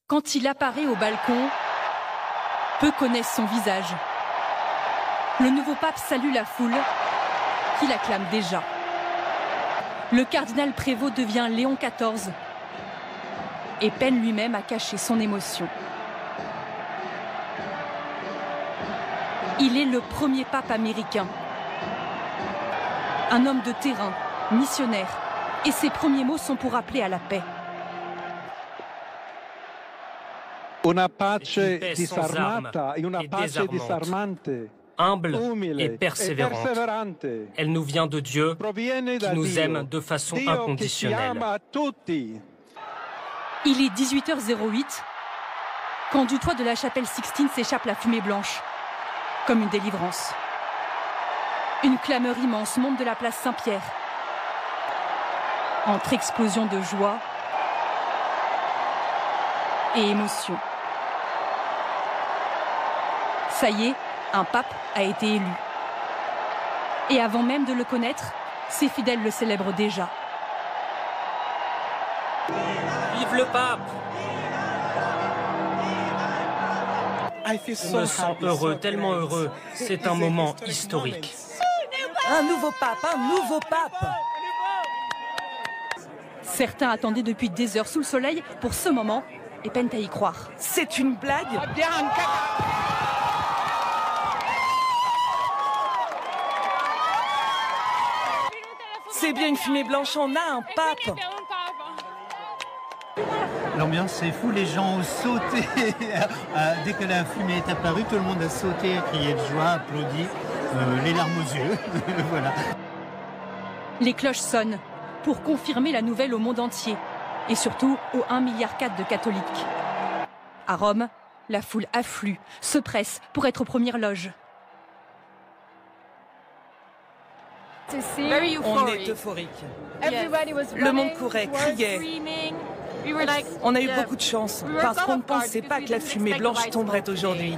Quand il apparaît au balcon, peu connaissent son visage. Le nouveau pape salue la foule qui l'acclame déjà. Le cardinal Prévost devient Léon XIV et peine lui-même à cacher son émotion. Il est le premier pape américain. Un homme de terrain, missionnaire, et ses premiers mots sont pour appeler à la paix. Una pace disarmata e una pace disarmante. Humble et persévérante. Elle nous vient de Dieu, qui nous aime de façon inconditionnelle. Il est 18h08 quand du toit de la chapelle Sixtine s'échappe la fumée blanche, comme une délivrance. Une clameur immense monte de la place Saint-Pierre. Entre explosion de joie et émotion. Ça y est, un pape a été élu. Et avant même de le connaître, ses fidèles le célèbrent déjà. Vive le pape! Je me sens heureux, tellement heureux. C'est un moment historique. Un nouveau pape, un nouveau pape! Certains attendaient depuis des heures sous le soleil pour ce moment et peinent à y croire. C'est une blague? C'est bien une fumée blanche, on a un pape. L'ambiance c'est fou, les gens ont sauté. Dès que la fumée est apparue, tout le monde a sauté, a crié de joie, applaudi, les larmes aux yeux. Voilà. Les cloches sonnent pour confirmer la nouvelle au monde entier et surtout aux 1,4 milliard de catholiques. À Rome, la foule afflue, se presse pour être aux premières loges. On est euphorique. Le monde courait, criait. On a eu beaucoup de chance parce qu'on ne pensait pas que la fumée blanche tomberait aujourd'hui.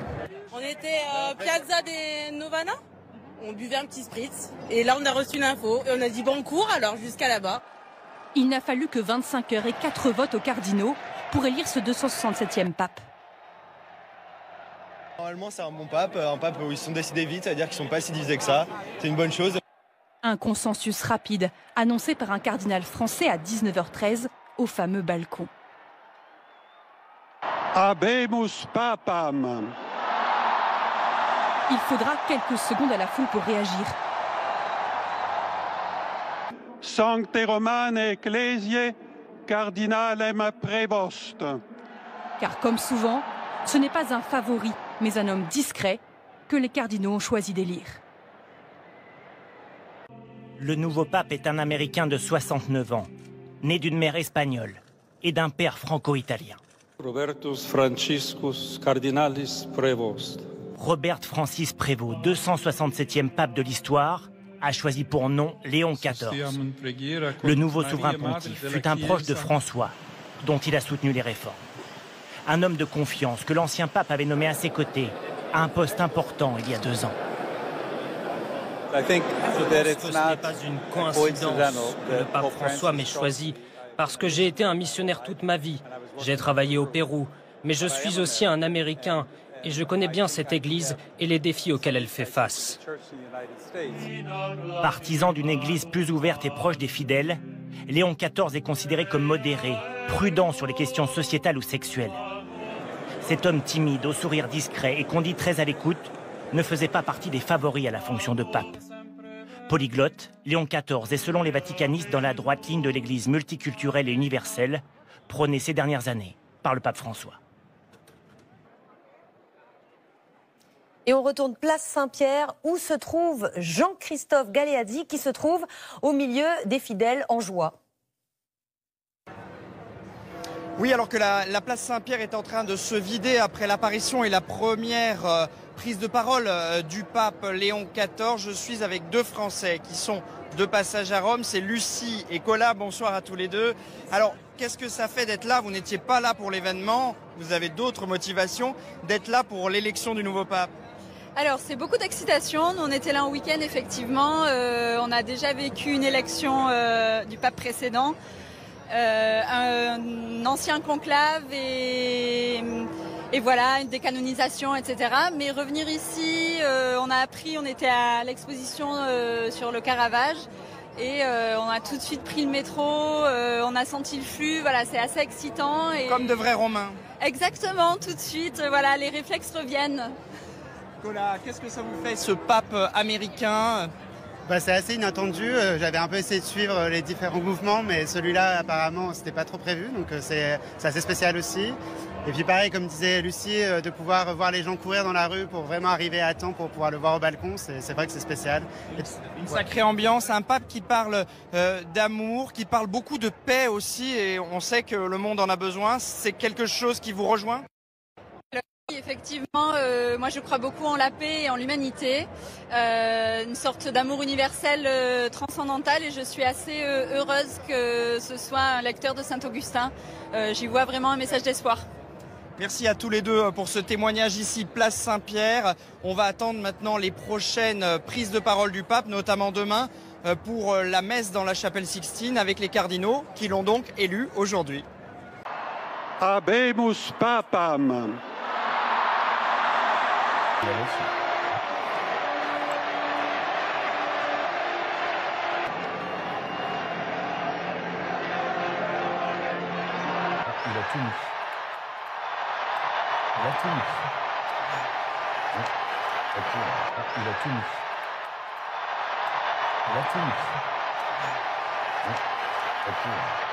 On était à Piazza des Novana, on buvait un petit spritz et là on a reçu une info et on a dit bon on court alors jusqu'à là-bas. Il n'a fallu que 25 heures et 4 votes aux cardinaux pour élire ce 267e pape. Normalement c'est un bon pape, un pape où ils se sont décidés vite, c'est-à-dire qu'ils ne sont pas si divisés que ça, c'est une bonne chose. Un consensus rapide, annoncé par un cardinal français à 19h13 au fameux balcon. Habemus papam. Il faudra quelques secondes à la foule pour réagir. Sancte Romane Ecclesiae Cardinalem Prévost. Car comme souvent, ce n'est pas un favori, mais un homme discret que les cardinaux ont choisi d'élire. Le nouveau pape est un Américain de 69 ans, né d'une mère espagnole et d'un père franco-italien. Robertus Franciscus Cardinalis Prévost. Robert Francis Prévost, 267e pape de l'histoire, a choisi pour nom Léon XIV. Le nouveau souverain pontife fut un proche de François, dont il a soutenu les réformes. Un homme de confiance que l'ancien pape avait nommé à ses côtés, à un poste important il y a 2 ans. Je pense que ce n'est pas une coïncidence que le pape François m'ait choisi, parce que j'ai été un missionnaire toute ma vie. J'ai travaillé au Pérou, mais je suis aussi un Américain et je connais bien cette église et les défis auxquels elle fait face. Partisan d'une église plus ouverte et proche des fidèles, Léon XIV est considéré comme modéré, prudent sur les questions sociétales ou sexuelles. Cet homme timide, au sourire discret et qu'on dit très à l'écoute, ne faisait pas partie des favoris à la fonction de pape. Polyglotte, Léon XIV est selon les vaticanistes dans la droite ligne de l'église multiculturelle et universelle, prônée ces dernières années par le pape François. Et on retourne place Saint-Pierre où se trouve Jean-Christophe Galeazzi qui se trouve au milieu des fidèles en joie. Oui, alors que la place Saint-Pierre est en train de se vider après l'apparition et la première prise de parole du pape Léon XIV, je suis avec 2 Français qui sont de passage à Rome. C'est Lucie et Colas. Bonsoir à tous les deux. Alors, qu'est-ce que ça fait d'être là? Vous n'étiez pas là pour l'événement, vous avez d'autres motivations, d'être là pour l'élection du nouveau pape. Alors, c'est beaucoup d'excitation. Nous, on était là en week-end, effectivement. On a déjà vécu une élection du pape précédent. un ancien conclave et voilà, une décanonisation, etc. Mais revenir ici, on a appris, on était à l'exposition sur le Caravage et on a tout de suite pris le métro, on a senti le flux, voilà, c'est assez excitant. Et... Comme de vrais Romains. Exactement, tout de suite, voilà, les réflexes reviennent. Nicolas, qu'est-ce que ça vous fait ce pape américain ? C'est assez inattendu, j'avais un peu essayé de suivre les différents mouvements, mais celui-là apparemment c'était pas trop prévu, donc c'est assez spécial aussi. Et puis pareil, comme disait Lucie, de pouvoir voir les gens courir dans la rue pour vraiment arriver à temps pour pouvoir le voir au balcon, c'est vrai que c'est spécial. Une sacrée ambiance, un pape qui parle d'amour, qui parle beaucoup de paix aussi, et on sait que le monde en a besoin. C'est quelque chose qui vous rejoint ? Effectivement, moi je crois beaucoup en la paix et en l'humanité, une sorte d'amour universel transcendantal, et je suis assez heureuse que ce soit un lecteur de Saint-Augustin. J'y vois vraiment un message d'espoir. Merci à tous les deux pour ce témoignage ici, place Saint-Pierre. On va attendre maintenant les prochaines prises de parole du pape, notamment demain, pour la messe dans la chapelle Sixtine avec les cardinaux qui l'ont donc élu aujourd'hui. Habemus Papam. Il a tout mis. Il a tout mis. Il a tout mis. Il a tout mis.